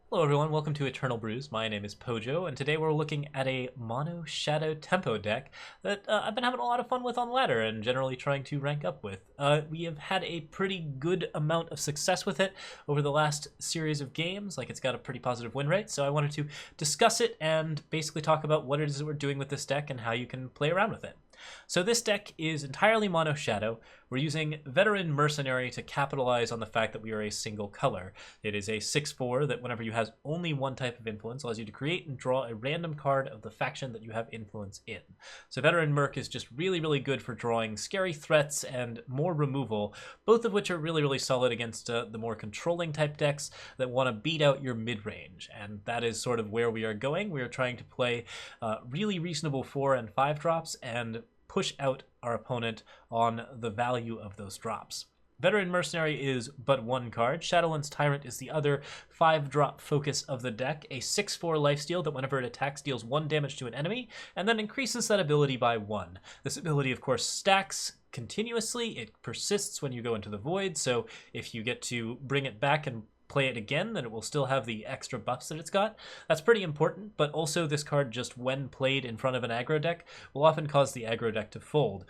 Hello everyone, welcome to Eternal Brews. My name is Pojo, and today we're looking at a mono shadow tempo deck that I've been having a lot of fun with on ladder and generally trying to rank up with. We have had a pretty good amount of success with it over the last series of games, like it's got a pretty positive win rate, so I wanted to discuss it and basically talk about what it is that we're doing with this deck and how you can play around with it. So this deck is entirely mono shadow. We're using Veteran Mercenary to capitalize on the fact that we are a single color. It is a 6/4 that whenever you have only one type of influence allows you to create and draw a random card of the faction that you have influence in. So Veteran Merc is just really good for drawing scary threats and more removal, both of which are really solid against the more controlling type decks that want to beat out your mid-range. And that is sort of where we are going. We are trying to play really reasonable 4 and 5 drops and push out our opponent on the value of those drops. Veteran Mercenary is but one card. Shadowlands Tyrant is the other 5-drop focus of the deck, a 6/4 lifesteal that whenever it attacks deals 1 damage to an enemy, and then increases that ability by 1. This ability, of course, stacks continuously. It persists when you go into the void, so if you get to bring it back and play it again, then it will still have the extra buffs that it's got. That's pretty important, but also this card, just when played in front of an aggro deck, will often cause the aggro deck to fold.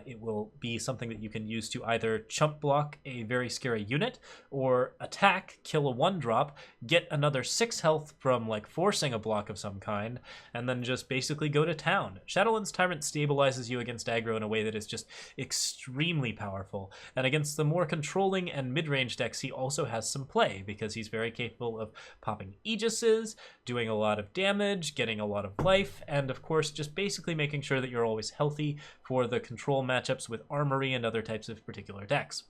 It will be something that you can use to either chump block a very scary unit, or attack, kill a 1-drop, get another 6 health from like forcing a block of some kind, and then just basically go to town. Shadowlands Tyrant stabilizes you against aggro in a way that is just extremely powerful, and against the more controlling and mid-range decks he also has some play, because he's very capable of popping Aegises, doing a lot of damage, getting a lot of life, and of course just basically making sure that you're always healthy for the control matchups with Armory and other types of particular decks.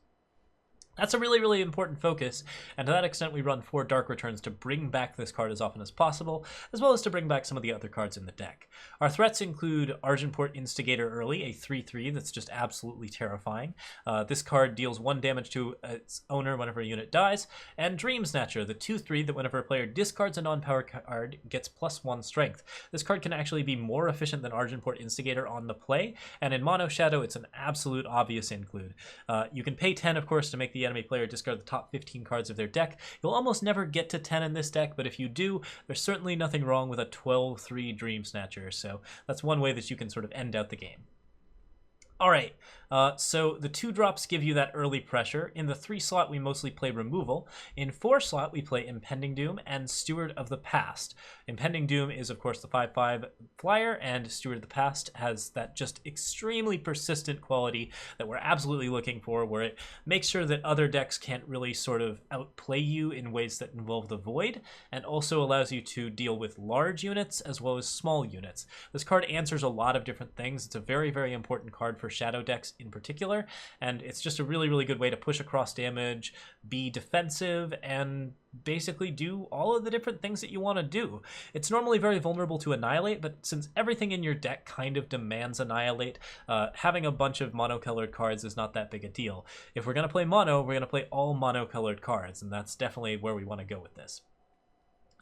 That's a really important focus, and to that extent we run 4 Dark Returns to bring back this card as often as possible, as well as to bring back some of the other cards in the deck. Our threats include Argenport Instigator early, a 3/3 that's just absolutely terrifying. This card deals 1 damage to its owner whenever a unit dies, and Dreamsnatcher, the 2/3 that whenever a player discards a non-power card gets +1 strength. This card can actually be more efficient than Argenport Instigator on the play, and in mono shadow it's an absolute obvious include. You can pay 10, of course, to make the enemy player discard the top 15 cards of their deck. You'll almost never get to 10 in this deck, but if you do, there's certainly nothing wrong with a 12/3 Dreamsnatcher, so that's one way that you can sort of end out the game. Alright, so the 2 drops give you that early pressure. In the 3 slot, we mostly play Removal. In 4 slot, we play Impending Doom and Steward of the Past. Impending Doom is, of course, the 5/5 flyer, and Steward of the Past has that just extremely persistent quality that we're absolutely looking for, where it makes sure that other decks can't really sort of outplay you in ways that involve the void, and also allows you to deal with large units as well as small units. This card answers a lot of different things. It's a very important card for shadow decks in particular, and it's just a really good way to push across damage, be defensive, and basically do all of the different things that you want to do. It's normally very vulnerable to Annihilate, but since everything in your deck kind of demands Annihilate, having a bunch of monocolored cards is not that big a deal. If we're going to play mono, we're going to play all monocolored cards, and that's definitely where we want to go with this.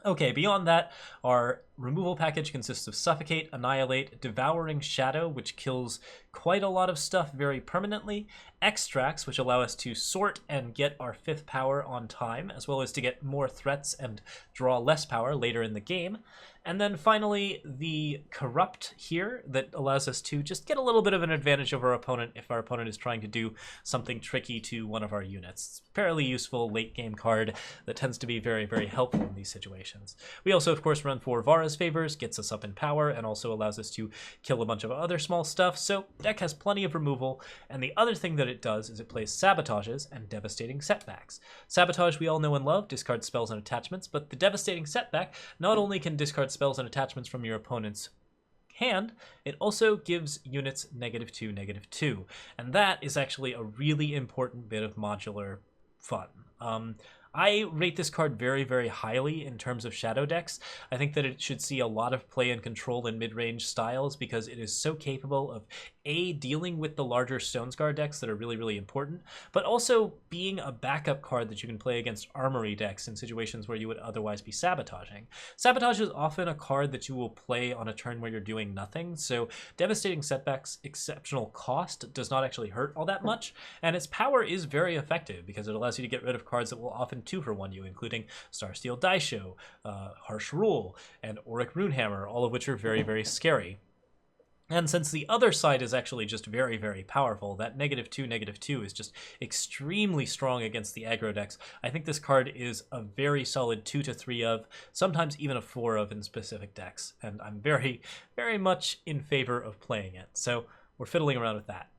Okay, beyond that, our removal package consists of Suffocate, Annihilate, Devouring Shadow, which kills quite a lot of stuff very permanently, Extracts, which allow us to sort and get our 5th power on time, as well as to get more threats and draw less power later in the game. And then finally, the Corrupt here that allows us to just get a little bit of an advantage over our opponent if our opponent is trying to do something tricky to one of our units. It's a fairly useful late game card that tends to be very helpful in these situations. We also, of course, run 4 Vara's Favors, gets us up in power, and also allows us to kill a bunch of other small stuff, so deck has plenty of removal. And the other thing that it does is it plays Sabotages and Devastating Setbacks. Sabotage we all know and love, discard spells and attachments, but the Devastating Setback not only can discard spells and attachments from your opponent's hand, it also gives units -2/-2, and that is actually a really important bit of modular fun. I rate this card very highly in terms of shadow decks. I think that it should see a lot of play and control in mid-range styles because it is so capable of dealing with the larger Stonescar decks that are really important, but also being a backup card that you can play against Armory decks in situations where you would otherwise be sabotaging. Sabotage is often a card that you will play on a turn where you're doing nothing, so Devastating Setback's exceptional cost does not actually hurt all that much, and its power is very effective because it allows you to get rid of cards that will often and 2-for-1 including Starsteel Daisho, Harsh Rule, and Auric Runehammer, all of which are very, very scary. And since the other side is actually just very, very powerful, that -2/-2 is just extremely strong against the aggro decks. I think this card is a very solid 2 to 3 of, sometimes even a 4 of in specific decks. And I'm very, very much in favor of playing it. So we're fiddling around with that.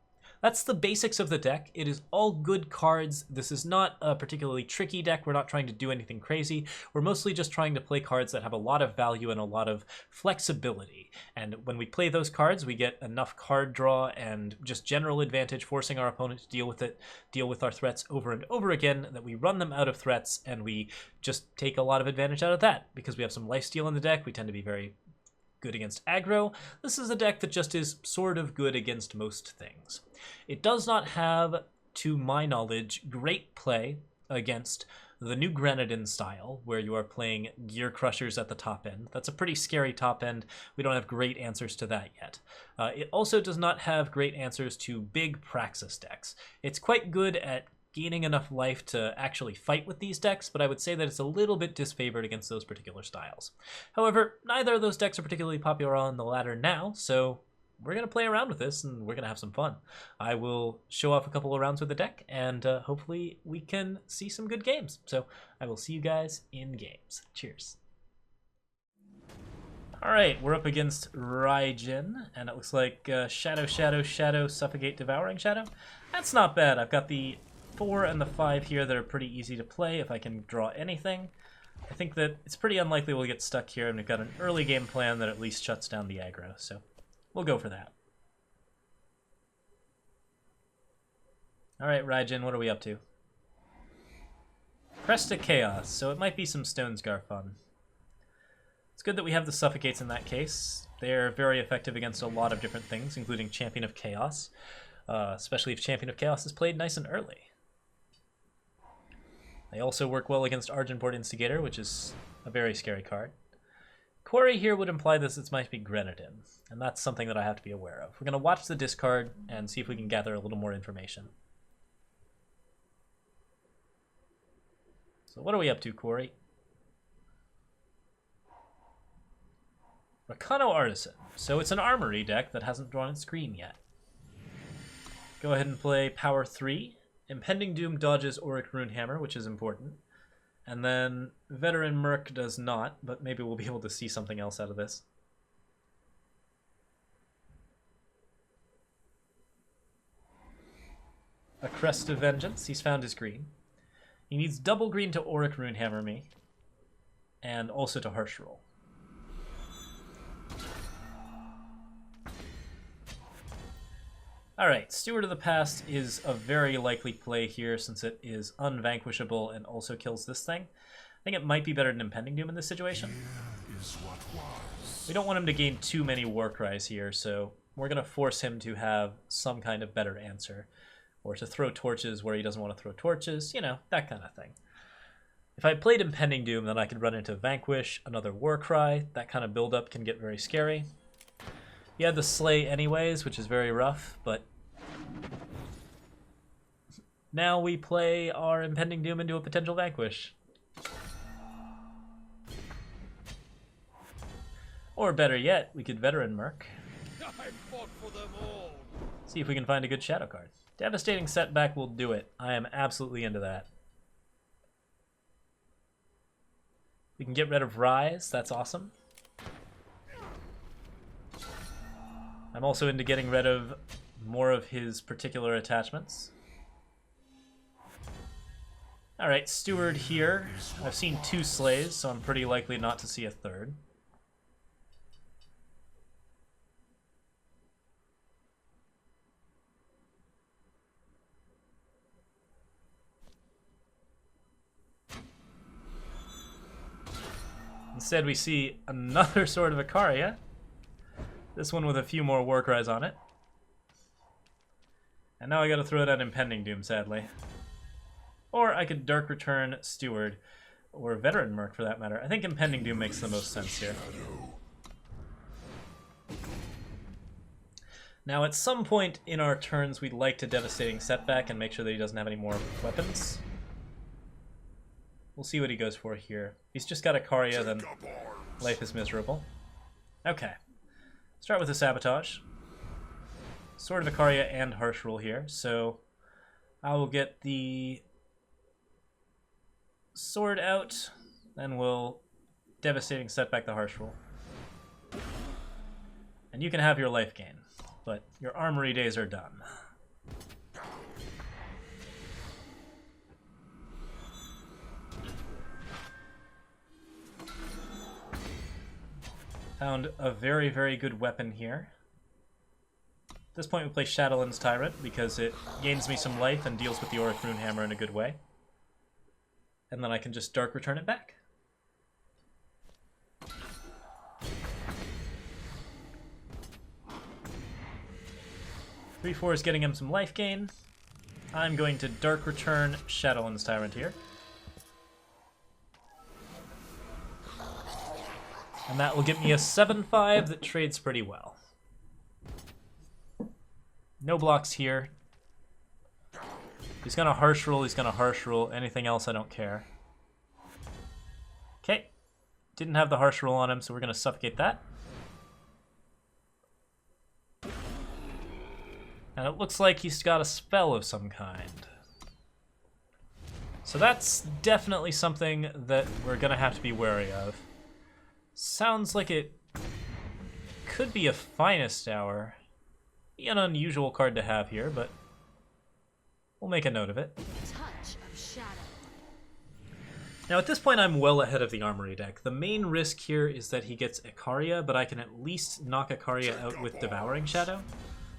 That's the basics of the deck. It is all good cards. This is not a particularly tricky deck. We're not trying to do anything crazy. We're mostly just trying to play cards that have a lot of value and a lot of flexibility. And when we play those cards, we get enough card draw and just general advantage, forcing our opponent to deal with our threats over and over again, that we run them out of threats, and we just take a lot of advantage out of that. Because we have some lifesteal in the deck, we tend to be very good against aggro. This is a deck that just is sort of good against most things. It does not have, to my knowledge, great play against the new Grenadin style, where you are playing Gear Crushers at the top end. That's a pretty scary top end. We don't have great answers to that yet. It also does not have great answers to big Praxis decks. It's quite good at gaining enough life to actually fight with these decks, but I would say that it's a little bit disfavored against those particular styles. However, neither of those decks are particularly popular on the ladder now, so we're going to play around with this and we're going to have some fun. I will show off a couple of rounds with the deck, and hopefully we can see some good games. So I will see you guys in games. Cheers. Alright, we're up against Raijin, and it looks like Shadow, Suffocate, Devouring Shadow. That's not bad. I've got the 4 and the 5 here that are pretty easy to play if I can draw anything. I think that it's pretty unlikely we'll get stuck here, and we've got an early game plan that at least shuts down the aggro, so we'll go for that. Alright, Raijin, what are we up to? Crest of Chaos, so it might be some Stonescar fun. It's good that we have the Suffocates in that case. They're very effective against a lot of different things, including Champion of Chaos, especially if Champion of Chaos is played nice and early. They also work well against Argenport Instigator, which is a very scary card. Quarry here would imply this might be Grenadin, and that's something that I have to be aware of. We're going to watch the discard and see if we can gather a little more information. So what are we up to, Quarry? Rakano Artisan. So it's an Armory deck that hasn't drawn its green yet. Go ahead and play Power 3. Impending Doom dodges Auric Runehammer, which is important. And then Veteran Merc does not, but maybe we'll be able to see something else out of this. A Crest of Vengeance. He's found his green. He needs double green to Auric Runehammer me, and also to Harsh Roll. Alright, Steward of the Past is a very likely play here since it is unvanquishable and also kills this thing. I think it might be better than Impending Doom in this situation. We don't want him to gain too many Warcries here, so we're going to force him to have some kind of better answer. Or to throw torches where he doesn't want to throw torches, you know, that kind of thing. If I played Impending Doom, then I could run into Vanquish, another Warcry. That kind of build-up can get very scary. He had the Slay anyways, which is very rough, but now we play our Impending Doom into a potential Vanquish. Or better yet, we could Veteran Merc. I fought for them all. See if we can find a good Shadow card. Devastating Setback will do it. I am absolutely into that. We can get rid of Rise, that's awesome. I'm also into getting rid of more of his particular attachments. Alright, Steward here. I've seen 2 Slays, so I'm pretty likely not to see a third. Instead, we see another Sword of Ikaria. This one with a few more Warcries on it. And now I gotta throw down Impending Doom, sadly. Or I could Dark Return Steward, or Veteran Merc for that matter. I think Impending Doom makes the most sense here. Now at some point in our turns, we'd like to Devastating Setback and make sure that he doesn't have any more weapons. We'll see what he goes for here. If he's just got a Karya, then life is miserable. Okay. Start with a Sabotage. Sword of Ikaria and Harsh Rule here, so I will get the sword out, then we'll Devastating Setback the Harsh Rule. And you can have your life gain, but your armory days are done. Found a very, very good weapon here. At this point we play Shadowlands Tyrant because it gains me some life and deals with the Auric Runehammer in a good way. And then I can just Dark Return it back. Three-4 is getting him some life gain. I'm going to Dark Return Shadowlands Tyrant here. And that will get me a 7-5 that trades pretty well. No blocks here. He's gonna Harsh Rule, he's gonna Harsh Rule. Anything else, I don't care. Okay. Didn't have the Harsh Rule on him, so we're gonna Suffocate that. And it looks like he's got a spell of some kind. So that's definitely something that we're gonna have to be wary of. Sounds like it could be a Finest Hour. Be an unusual card to have here, but we'll make a note of it. Touch of shadow. Now at this point I'm well ahead of the Armory deck. The main risk here is that he gets Ikaria, but I can at least knock Ikaria out with Devouring Shadow.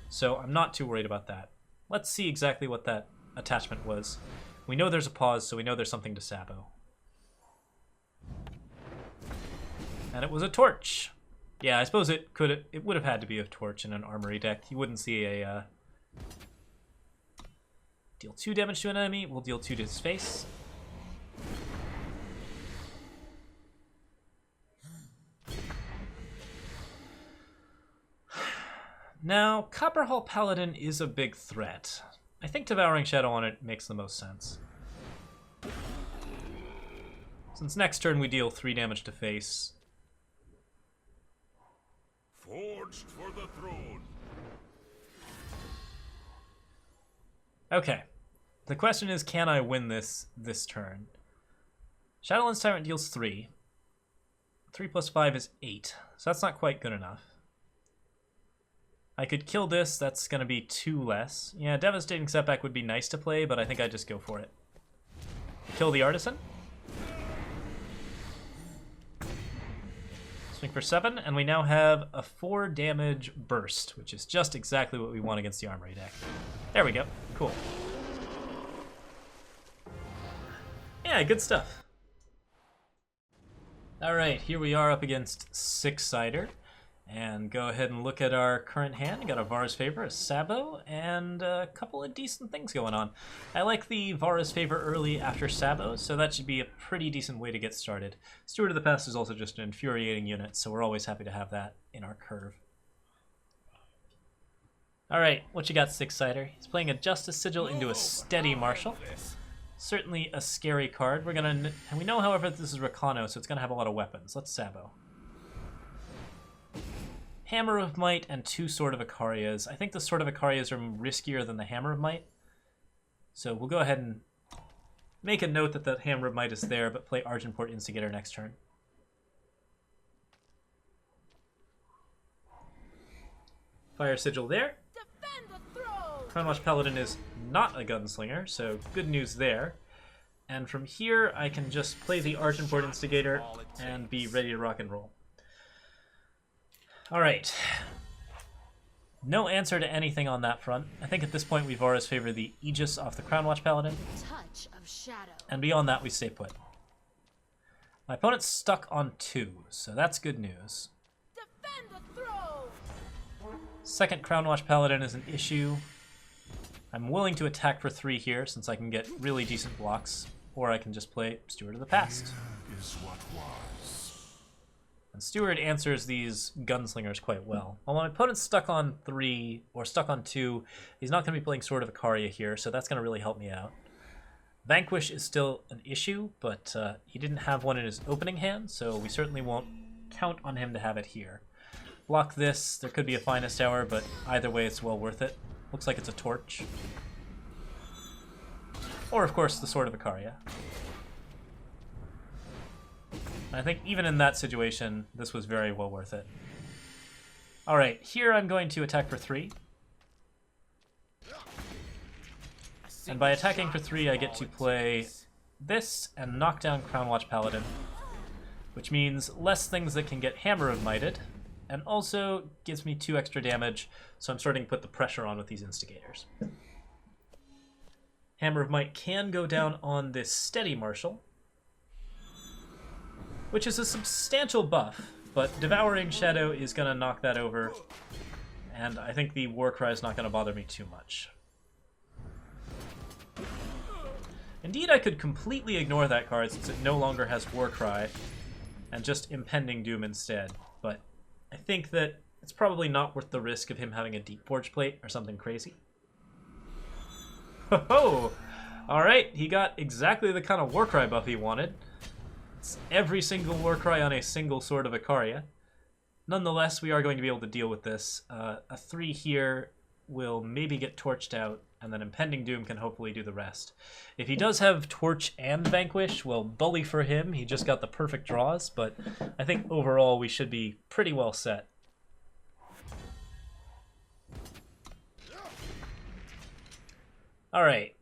So I'm not too worried about that. Let's see exactly what that attachment was. We know there's a pause, so we know there's something to Sabo. And it was a Torch. Yeah, I suppose it would have had to be a Torch in an Armory deck. You wouldn't see a deal 2 damage to an enemy. We'll deal 2 to his face. Now, Copperhall Paladin is a big threat. I think Devouring Shadow on it makes the most sense. Since next turn we deal 3 damage to face. Forged for the throne. Okay. The question is, can I win this turn? Shadowlands Tyrant deals 3. 3 plus 5 is 8. So that's not quite good enough. I could kill this, that's going to be 2 less. Yeah, Devastating Setback would be nice to play, but I think I'd just go for it. Kill the Artisan. Swing for 7, and we now have a 4 damage burst, which is just exactly what we want against the Armory deck. There we go. Cool. Yeah, good stuff. Alright, here we are up against Six-Sider. And go ahead and look at our current hand. I got a Vara's Favor, a Sabo, and a couple of decent things going on. I like the Vara's Favor early after Sabo, so that should be a pretty decent way to get started. Steward of the Past is also just an infuriating unit, so we're always happy to have that in our curve. Alright, what you got, Six-Sider? He's playing a Justice Sigil into a Steady Marshal. Certainly a scary card. And we know, however, that this is Rakano, so it's going to have a lot of weapons. Let's Sabo. Hammer of Might and 2 Sword of Ikarias. I think the Sword of Ikarias are riskier than the Hammer of Might. So we'll go ahead and make a note that the Hammer of Might is there, but play Argenport Instigator next turn. Fire Sigil there. Defend the throne. Crownwatch Paladin is not a gunslinger, so good news there. And from here, I can just play the Argenport Instigator and be ready to rock and roll. Alright. No answer to anything on that front. I think at this point we've always favored the Aegis off the Crownwatch Paladin. Touch of shadow. And beyond that we stay put. My opponent's stuck on 2, so that's good news. Defend the throne. Second Crownwatch Paladin is an issue. I'm willing to attack for 3 here since I can get really decent blocks. Or I can just play Steward of the Past. Here is what was. And Steward answers these gunslingers quite well. While my opponent's stuck on 3, or stuck on 2, he's not going to be playing Sword of Ikaria here, so that's going to really help me out. Vanquish is still an issue, but he didn't have one in his opening hand, so we certainly won't count on him to have it here. Block this, there could be a Finest Hour, but either way it's well worth it. Looks like it's a Torch. Or, of course, the Sword of Ikaria. I think even in that situation, this was very well worth it. Alright, here I'm going to attack for 3. And by attacking for 3, I get to play this and knock down Crownwatch Paladin, which means less things that can get Hammer of Mighted, and also gives me 2 extra damage, so I'm starting to put the pressure on with these Instigators. Hammer of Might can go down on this Steady Marshal, which is a substantial buff, but Devouring Shadow is going to knock that over, and I think the Warcry is not going to bother me too much. Indeed, I could completely ignore that card since it no longer has Warcry, and just Impending Doom instead, but I think that it's probably not worth the risk of him having a Deep Forge Plate or something crazy. Ho-ho! Alright, he got exactly the kind of Warcry buff he wanted. It's every single Warcry on a single Sword of Ikaria. Nonetheless, we are going to be able to deal with this. A 3 here will maybe get torched out, and then Impending Doom can hopefully do the rest. If he does have Torch and Vanquish, well, bully for him. He just got the perfect draws, but I think overall we should be pretty well set. Alright,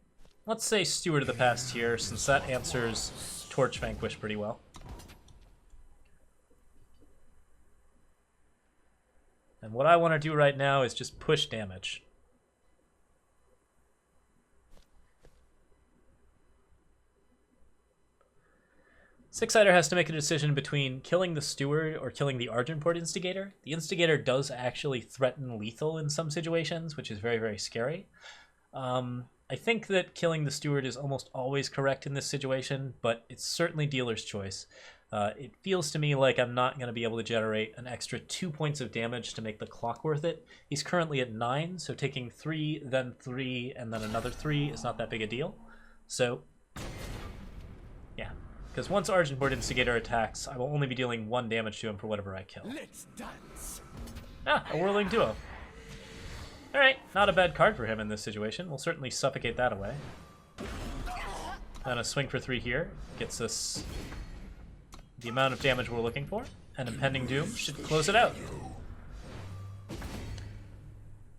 let's say Steward of the Past here, since that answers Torch Vanquish pretty well. And what I want to do right now is just push damage. Six-sider has to make a decision between killing the Steward or killing the Argenport Instigator. The Instigator does actually threaten lethal in some situations, which is very, very scary. I think that killing the Steward is almost always correct in this situation, but it's certainly dealer's choice. It feels to me like I'm not going to be able to generate an extra 2 points of damage to make the clock worth it. He's currently at 9, so taking 3, then 3, and then another 3 is not that big a deal. So, yeah. Because once Argenport Instigator attacks, I will only be dealing 1 damage to him for whatever I kill. Let's dance. Ah, a Whirling Duo. Alright, not a bad card for him in this situation. We'll certainly suffocate that away. Then a swing for 3 here gets us the amount of damage we're looking for, and Impending Doom should close it out.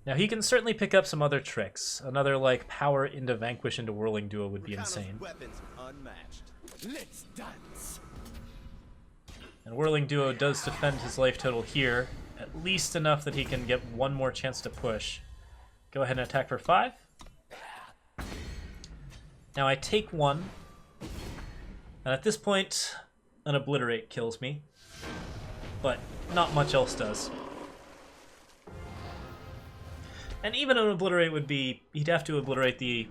Now he can certainly pick up some other tricks. Another like power into Vanquish into Whirling Duo would be insane. Weapons unmatched. Let's dance. And Whirling Duo does defend his life total here, at least enough that he can get 1 more chance to push. Go ahead and attack for 5. Now I take 1, and at this point an Obliterate kills me, but not much else does. And even an Obliterate would be, he'd have to obliterate the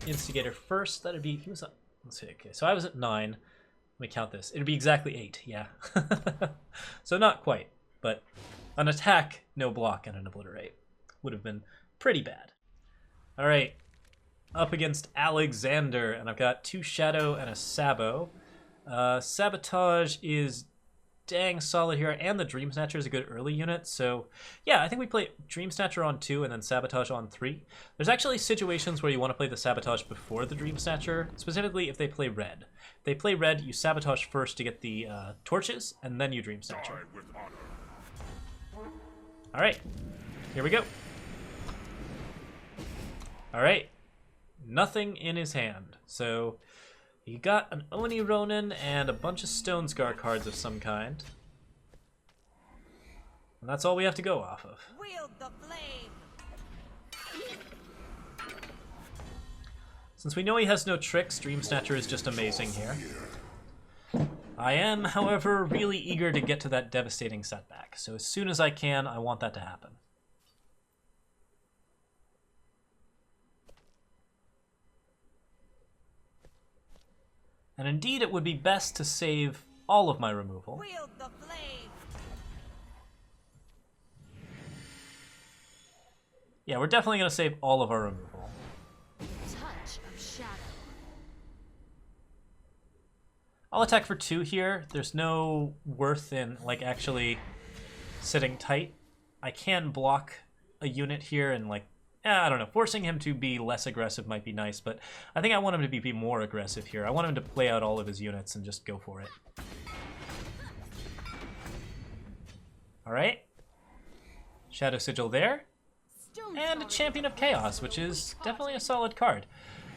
Instigator first. That'd be, he was at, let's see, okay, so I was at 9. Let me count this. It'd be exactly 8, yeah. So not quite, but an attack, no block, and an Obliterate would have been pretty bad. All right, up against Alexander, and I've got 2 Shadow and a Sabo. Sabotage is dang solid here, and the Dreamsnatcher is a good early unit, so yeah, I think we play Dreamsnatcher on 2 and then Sabotage on 3. There's actually situations where you want to play the Sabotage before the Dreamsnatcher, specifically if they play red. If they play red, you Sabotage first to get the torches, and then you Dreamsnatcher. Die with honor. Alright, here we go. Alright, nothing in his hand, so he got an Oni Ronin and a bunch of Stonescar cards of some kind. And that's all we have to go off of. Wield the flame. Since we know he has no tricks, Dreamsnatcher is just amazing here. I am, however, really eager to get to that devastating setback, so as soon as I can, I want that to happen. And indeed, it would be best to save all of my removal. Wield the flame. Yeah, we're definitely going to save all of our removal. Touch of shadow. I'll attack for 2 here. There's no worth in like actually sitting tight. I can block a unit here and like, I don't know, forcing him to be less aggressive might be nice, but I think I want him to be more aggressive here. I want him to play out all of his units and just go for it. All right. Shadow Sigil there. And a Champion of Chaos, which is definitely a solid card.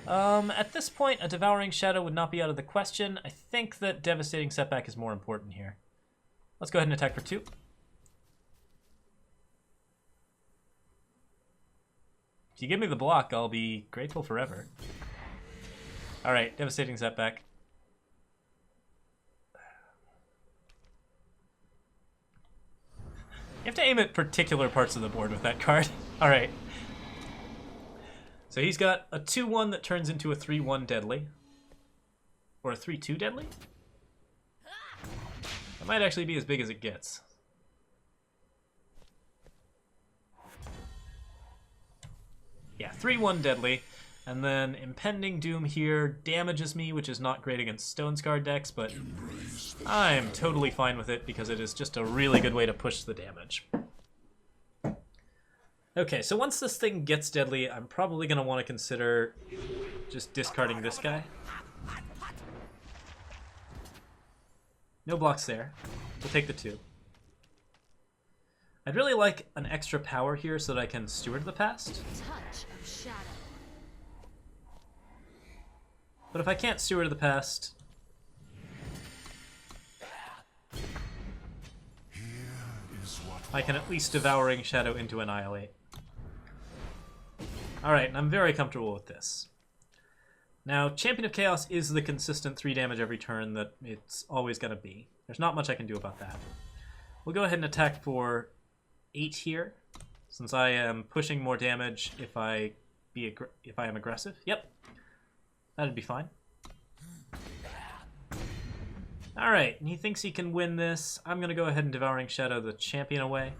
At this point, a Devouring Shadow would not be out of the question. I think that Devastating Setback is more important here. Let's go ahead and attack for 2. If you give me the block, I'll be grateful forever. Alright, Devastating Setback. You have to aim at particular parts of the board with that card. Alright. So he's got a 2-1 that turns into a 3-1 deadly. Or a 3-2 deadly? That might actually be as big as it gets. Yeah, 3-1 deadly. And then Impending Doom here damages me, which is not great against Stonescar decks, but I'm totally fine with it because it is just a really good way to push the damage. Okay, so once this thing gets deadly, I'm probably going to want to consider just discarding this guy. No blocks there. We'll take the 2. I'd really like an extra power here so that I can Steward the Past. Touch of shadow. But if I can't Steward the Past, I can at least Devouring Shadow into Annihilate. Alright, and I'm very comfortable with this. Now, Champion of Chaos is the consistent 3 damage every turn that it's always going to be. There's not much I can do about that. We'll go ahead and attack for 8 here, since I am pushing more damage if I am aggressive. Yep, that'd be fine. All right, and he thinks he can win this. I'm gonna go ahead and Devouring Shadow the champion away.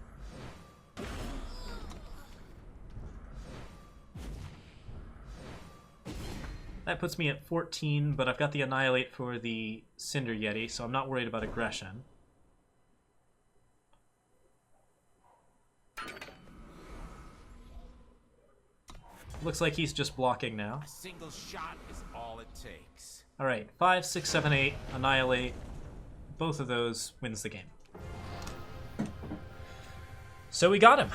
That puts me at 14, but I've got the Annihilate for the Cinder Yeti, so I'm not worried about aggression. Looks like he's just blocking now. A single shot is all it takes. All right, 5, 6, 7, 8, Annihilate. Both of those wins the game. So we got him.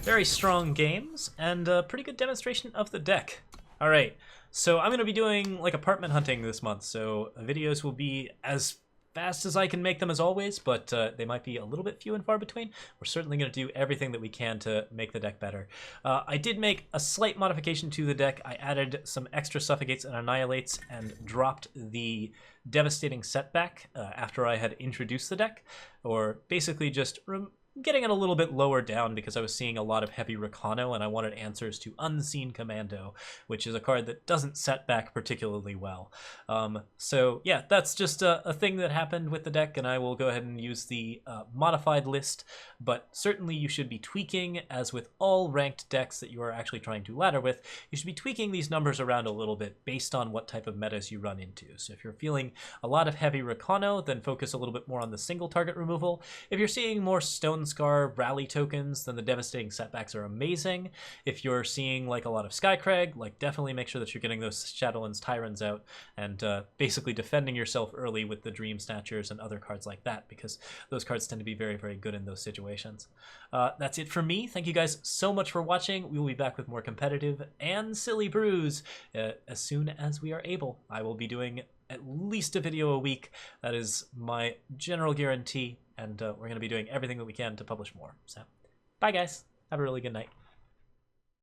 Very strong games and a pretty good demonstration of the deck. All right, so I'm going to be doing like apartment hunting this month, so videos will be as fast as I can make them as always, but they might be a little bit few and far between. We're certainly going to do everything that we can to make the deck better. I did make a slight modification to the deck. I added some extra Suffocates and Annihilates and dropped the Devastating Setback after I had introduced the deck, or basically just getting it a little bit lower down because I was seeing a lot of heavy Recano and I wanted answers to Unseen Commando, which is a card that doesn't set back particularly well. So yeah, that's just a thing that happened with the deck, and I will go ahead and use the modified list, but certainly you should be tweaking, as with all ranked decks that you are actually trying to ladder with, you should be tweaking these numbers around a little bit based on what type of metas you run into. So if you're feeling a lot of heavy Recano, then focus a little bit more on the single target removal. If you're seeing more Stonescar rally tokens, then the Devastating Setbacks are amazing. If you're seeing like a lot of Skycrag, like definitely make sure that you're getting those Shadowlands Tyrants out and basically defending yourself early with the Dreamsnatchers and other cards like that, because those cards tend to be very, very good in those situations. That's it for me. Thank you guys so much for watching. We will be back with more competitive and silly brews as soon as we are able. I will be doing at least a video a week. That is my general guarantee, and we're going to be doing everything that we can to publish more. So, bye guys. Have a really good night.